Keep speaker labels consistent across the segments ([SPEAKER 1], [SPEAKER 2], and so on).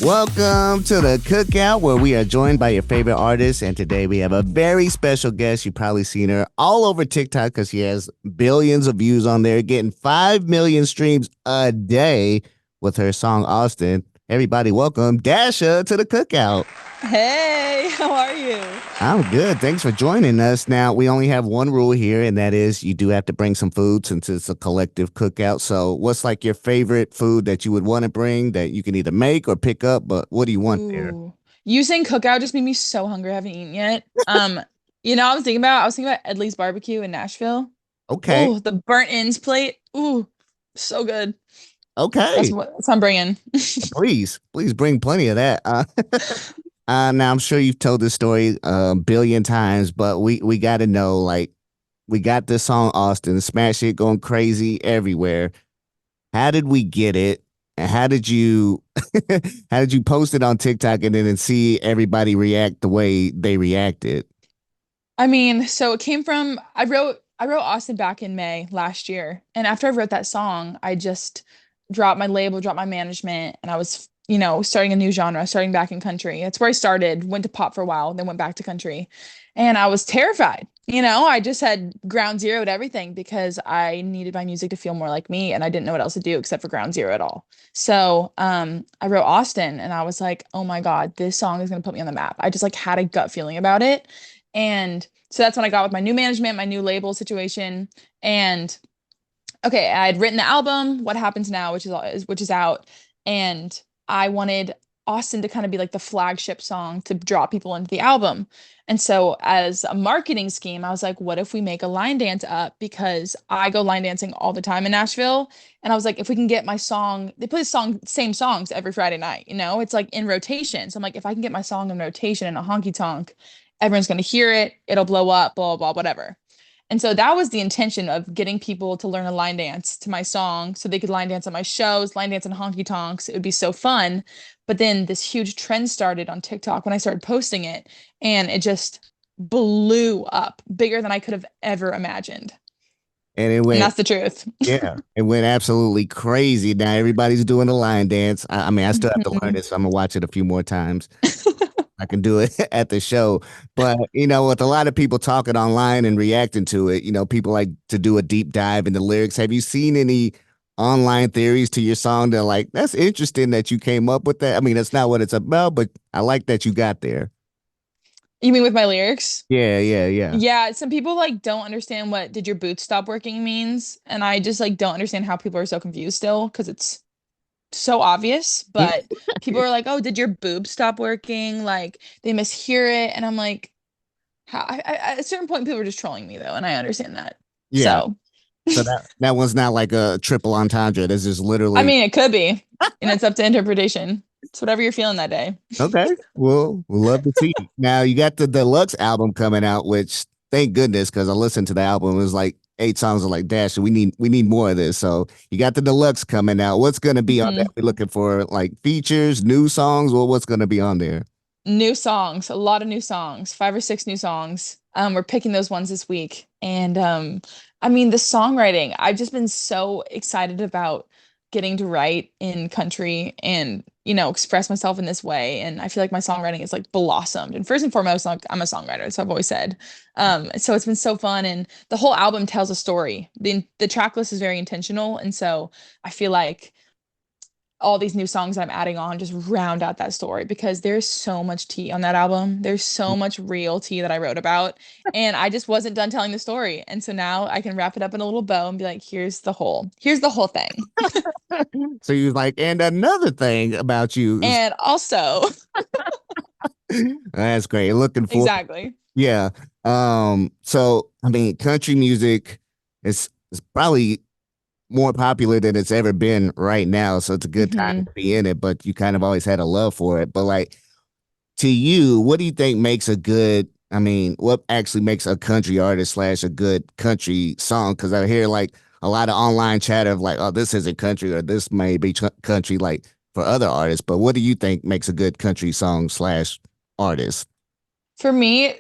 [SPEAKER 1] Welcome to the Cookout, where we are joined by your favorite artists. And today we have a very special guest. You've probably seen her all over TikTok because she has billions of views on there, getting 5 million streams a day with her song Austin. Everybody, welcome Dasha to the Cookout.
[SPEAKER 2] Hey, how are you?
[SPEAKER 1] I'm good. Thanks for joining us. Now, we only have one rule here, and that is you do have to bring some food since it's a collective cookout. So, what's like your favorite food that you would want to bring that you can either make or pick up? But what do you want there?
[SPEAKER 2] Ooh, you saying cookout just made me so hungry. I haven't eaten yet. I was thinking about Edley's barbecue in Nashville.
[SPEAKER 1] Okay.
[SPEAKER 2] Oh, the burnt ends plate. Ooh, so good. That's
[SPEAKER 1] Okay.
[SPEAKER 2] what I'm bringing.
[SPEAKER 1] Please bring plenty of that. Now, I'm sure you've told this story a billion times, but we got to know like, we got this song Austin, smash it going crazy everywhere. How did we get it? And how did you how did you post it on TikTok and then see everybody react the way they reacted?
[SPEAKER 2] I mean, so it came from I wrote Austin back in May last year. And after I wrote that song, I just dropped my label, dropped my management, and I was, starting a new genre, starting back in country. That's where I started, went to pop for a while, then went back to country. And I was terrified. I just had ground zero to everything because I needed my music to feel more like me and I didn't know what else to do except for ground zero at all. So, I wrote Austin and I was like, "Oh my God, this song is going to put me on the map." I just like had a gut feeling about it. And so that's when I got with my new management, my new label situation. And okay, I had written the album, What Happens Now, which is out, and I wanted Austin to kind of be like the flagship song to draw people into the album. And so as a marketing scheme, I was like, what if we make a line dance up? Because I go line dancing all the time in Nashville. And I was like, if we can get my song, they play same songs every Friday night, it's like in rotation. So I'm like, if I can get my song in rotation in a honky tonk, everyone's gonna hear it, it'll blow up, blah, blah, blah, whatever. And so that was the intention of getting people to learn a line dance to my song so they could line dance at my shows, line dance in honky tonks. It would be so fun. But then this huge trend started on TikTok when I started posting it, and it just blew up bigger than I could have ever imagined.
[SPEAKER 1] And it
[SPEAKER 2] And
[SPEAKER 1] went,
[SPEAKER 2] that's the truth.
[SPEAKER 1] yeah, it went absolutely crazy. Now everybody's doing the line dance. I mean, I still have to learn
[SPEAKER 2] Mhm.
[SPEAKER 1] it, so I'm gonna watch it a few more times. I can do it at the show. But, with a lot of people talking online and reacting to it, people like to do a deep dive into lyrics. Have you seen any online theories to your song that are like, that's interesting that you came up with that? I mean, that's not what it's about, but I like that you got there.
[SPEAKER 2] You mean with my lyrics?
[SPEAKER 1] Yeah, yeah, yeah.
[SPEAKER 2] Yeah, some people like don't understand what "did your boots stop working" means, and I just like don't understand how people are so confused still because it's so obvious, but people are like, "Oh, did your boobs stop working?" Like they mishear it, and I'm like, how? At a certain point, people are just trolling me though, and I understand that.
[SPEAKER 1] Yeah.
[SPEAKER 2] So,
[SPEAKER 1] So that one's not like a triple entendre. This is
[SPEAKER 2] I
[SPEAKER 1] literally
[SPEAKER 2] mean, it could be, and it's up to interpretation. It's whatever you're feeling that day.
[SPEAKER 1] okay. Well, we'll love to see. Now you got the deluxe album coming out, which thank goodness, because I listened to the album. It was like 8 songs. Of like, Dash, we need more of this. So you got the deluxe coming out. What's gonna be on that?
[SPEAKER 2] Mhm.
[SPEAKER 1] We're looking for like features, new songs, or what's gonna be on there?
[SPEAKER 2] New songs, a lot of new songs, 5 or 6 new songs. We're picking those ones this week. And I mean, the songwriting, I've just been so excited about getting to write in country and, express myself in this way. And I feel like my songwriting is like blossomed. And first and foremost, like I'm a songwriter, so I've always said. So it's been so fun. And the whole album tells a story. The track list is very intentional. And so I feel like all these new songs that I'm adding on just round out that story because there's so much tea on that album. There's so much real tea that I wrote about, and I just wasn't done telling the story. And so now I can wrap it up in a little bow and be like, here's the whole thing.
[SPEAKER 1] So you like, and another thing about you is
[SPEAKER 2] And also,
[SPEAKER 1] that's great. Looking for
[SPEAKER 2] exactly.
[SPEAKER 1] yeah. So I mean, country music is probably more popular than it's ever been right now. So it's a good time
[SPEAKER 2] hmm
[SPEAKER 1] to be in it, but you kind of always had a love for it. But like to you, what do you think makes a good, I mean, what actually makes a country artist slash a good country song? Because I hear like a lot of online chatter of like, oh, this isn't country or this may be country like for other artists. But what do you think makes a good country song slash artist?
[SPEAKER 2] For me,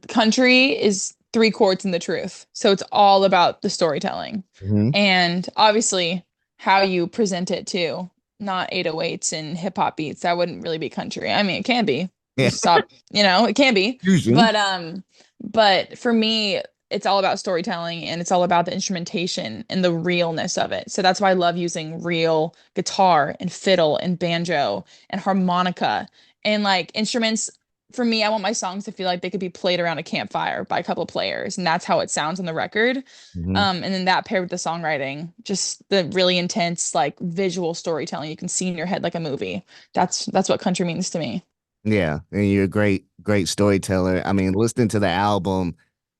[SPEAKER 2] country is three chords and the truth. So it's all about the storytelling
[SPEAKER 1] Hmm.
[SPEAKER 2] and obviously how you present it too. not 808s and hip hop beats. That wouldn't really be country. I mean, it can be. You
[SPEAKER 1] Yeah,
[SPEAKER 2] stop, it can be.
[SPEAKER 1] fusion.
[SPEAKER 2] But for me, it's all about storytelling and it's all about the instrumentation and the realness of it. So that's why I love using real guitar and fiddle and banjo and harmonica and like instruments. For me, I want my songs to feel like they could be played around a campfire by a couple players, and that's how it sounds on the record.
[SPEAKER 1] Hmm.
[SPEAKER 2] And then that paired with the songwriting, just the really intense, like visual storytelling you can see in your head like a movie. That's what country means to me.
[SPEAKER 1] Yeah, and you're a great storyteller. I mean, listening to the album,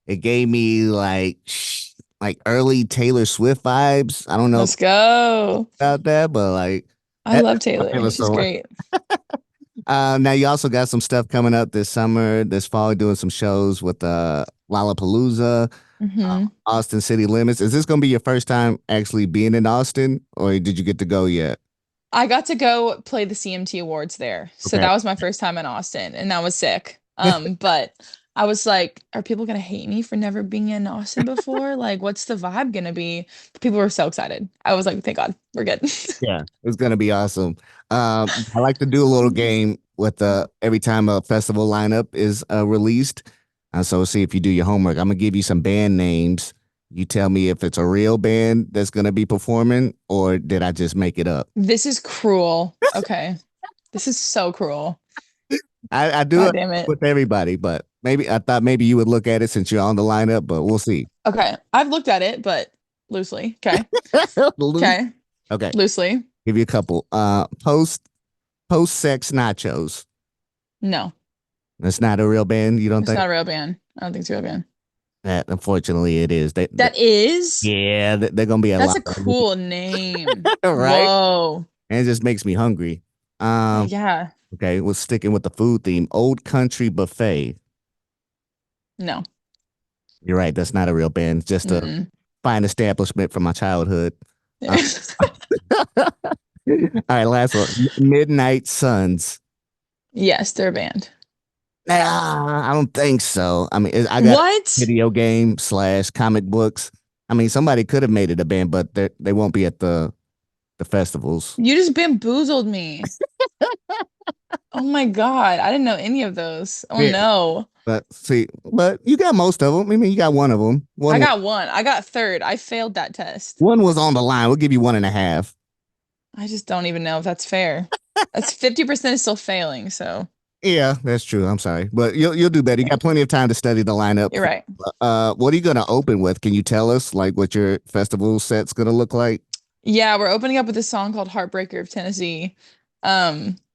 [SPEAKER 1] it gave me like early Taylor Swift vibes. I don't know
[SPEAKER 2] Let's go.
[SPEAKER 1] about that, but like
[SPEAKER 2] I
[SPEAKER 1] that's
[SPEAKER 2] love
[SPEAKER 1] my
[SPEAKER 2] Taylor.
[SPEAKER 1] favorite
[SPEAKER 2] She's
[SPEAKER 1] song.
[SPEAKER 2] great.
[SPEAKER 1] Now you also got some stuff coming up this summer, this fall, doing some shows with Lollapalooza,
[SPEAKER 2] Hmm.
[SPEAKER 1] Austin City Limits. Is this gonna be your first time actually being in Austin, or did you get to go yet?
[SPEAKER 2] I got to go play the CMT Awards there. So
[SPEAKER 1] Okay.
[SPEAKER 2] that was my first time in Austin and that was sick. But I was like, are people gonna hate me for never being in Austin before? Like, what's the vibe gonna be? People were so excited. I was like, thank God, we're good.
[SPEAKER 1] Yeah, it's gonna be awesome. I like to do a little game with every time a festival lineup is released. So see if you do your homework. I'm gonna give you some band names. You tell me if it's a real band that's gonna be performing or did I just make it up?
[SPEAKER 2] This is cruel. Okay. This is so cruel.
[SPEAKER 1] I do
[SPEAKER 2] God
[SPEAKER 1] it
[SPEAKER 2] damn it.
[SPEAKER 1] with everybody, but maybe I thought maybe you would look at it since you're on the lineup, but we'll see.
[SPEAKER 2] Okay. I've looked at it, but loosely. Okay.
[SPEAKER 1] Loose.
[SPEAKER 2] Okay.
[SPEAKER 1] Okay,
[SPEAKER 2] Loosely.
[SPEAKER 1] give you a couple. Post sex nachos.
[SPEAKER 2] No,
[SPEAKER 1] That's not a real band. You don't
[SPEAKER 2] it's
[SPEAKER 1] think?
[SPEAKER 2] not a real band. I don't think it's a real band.
[SPEAKER 1] That unfortunately it is.
[SPEAKER 2] That is?
[SPEAKER 1] Yeah, they're gonna be a
[SPEAKER 2] That's
[SPEAKER 1] lot
[SPEAKER 2] a cool name.
[SPEAKER 1] right?
[SPEAKER 2] Whoa.
[SPEAKER 1] And it just makes me hungry. Um,
[SPEAKER 2] Yeah.
[SPEAKER 1] okay, we're sticking with the food theme. Old Country Buffet.
[SPEAKER 2] No.
[SPEAKER 1] You're right, that's not a real band. It's just a
[SPEAKER 2] Mm-mm.
[SPEAKER 1] fine establishment from my childhood. Uh, all right, last one. Midnight Suns.
[SPEAKER 2] Yes, they're a band.
[SPEAKER 1] I don't think so. I mean, I got
[SPEAKER 2] What?
[SPEAKER 1] video game slash comic books. I mean, somebody could have made it a band, but they won't be at the festivals.
[SPEAKER 2] You just bamboozled me. Oh my God. I didn't know any of those. Oh
[SPEAKER 1] Yeah,
[SPEAKER 2] no.
[SPEAKER 1] but you got most of them. I mean, you got one of them.
[SPEAKER 2] I got one. I got third. I failed that test.
[SPEAKER 1] One was on the line. We'll give you one and a half.
[SPEAKER 2] I just don't even know if that's fair. That's 50% is still failing, so
[SPEAKER 1] Yeah, that's true. I'm sorry, but you'll do better. You
[SPEAKER 2] okay.
[SPEAKER 1] got plenty of time to study the lineup.
[SPEAKER 2] You're right.
[SPEAKER 1] What are you gonna open with? Can you tell us like what your festival set's gonna look like?
[SPEAKER 2] Yeah, we're opening up with a song called Heartbreaker of Tennessee,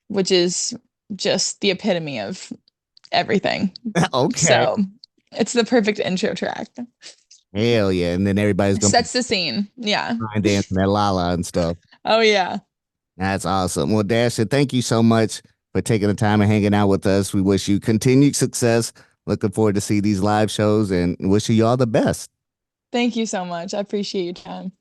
[SPEAKER 2] which is just the epitome of everything.
[SPEAKER 1] Okay.
[SPEAKER 2] So it's the perfect intro track.
[SPEAKER 1] Hell yeah! And then everybody's gonna be
[SPEAKER 2] Sets the scene. Yeah.
[SPEAKER 1] line dancing at Lala and stuff.
[SPEAKER 2] Oh yeah.
[SPEAKER 1] That's awesome. Well, Dasha, thank you so much for taking the time and hanging out with us. We wish you continued success. Looking forward to see these live shows and wishing you all the best.
[SPEAKER 2] Thank you so much. I appreciate your time.